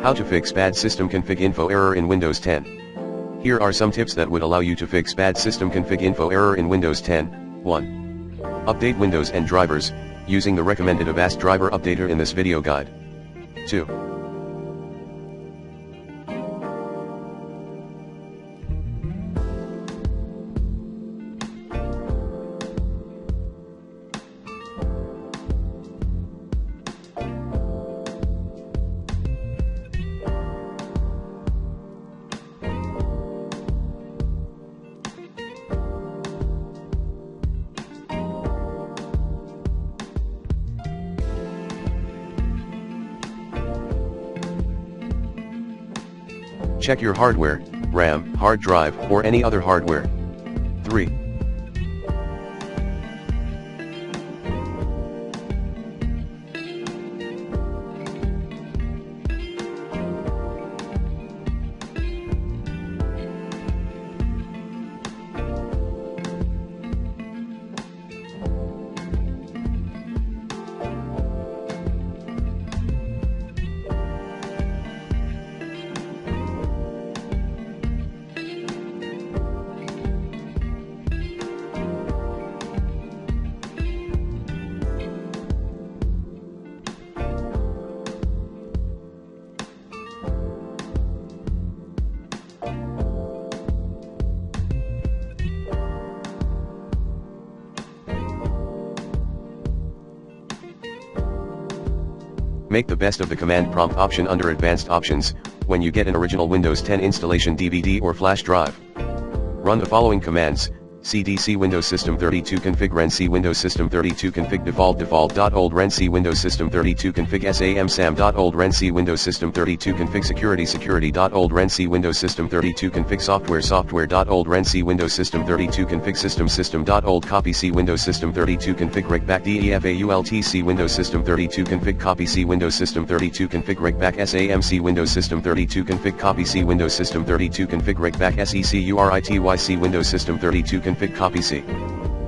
How to fix bad system config info error in Windows 10. Here are some tips that would allow you to fix bad system config info error in Windows 10. 1. Update Windows and drivers, using the recommended Avast driver updater in this video guide. 2. Check your hardware, RAM, hard drive, or any other hardware. 3. Make the best of the command prompt option under Advanced Options, when you get an original Windows 10 installation DVD or flash drive. Run the following commands: cdc Windows System 32 config ren c Windows System 32 config default.old ren c Windows System 32 config sam.old ren c Windows System 32 config security.old ren c Windows System 32 config software.old ren c Windows System 32 config system.old copy c Windows System 32 config regback default c Windows System 32 config copy c Windows System 32 config regback sam c Windows System 32 config copy c Windows System 32 config regback security c Windows System 32 config copy c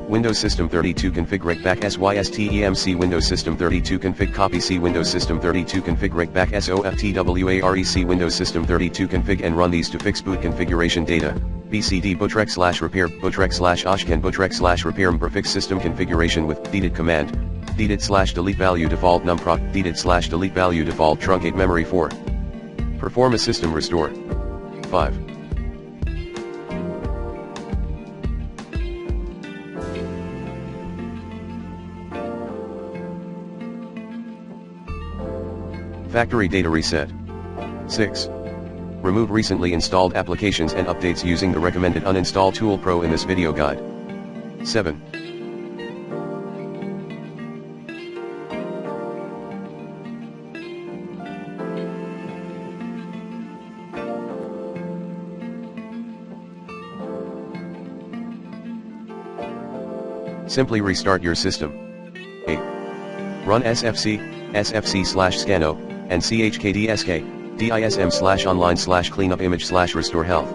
Windows System 32 config regback system Windows System 32 config copy c Windows System 32 config regback softwarec Windows System 32 config, and run these to fix boot configuration data. bcd /repair /oshken /repair prefix system configuration with deeded command, deeded/delete value default numproc, deeded/delete value default truncate memory. 4. Perform a system restore. 5. Factory data reset. 6. Remove recently installed applications and updates using the recommended Uninstall Tool Pro in this video guide. 7. Simply restart your system. 8. Run sfc/scano and chkdsk dism/online/cleanup image/restore health.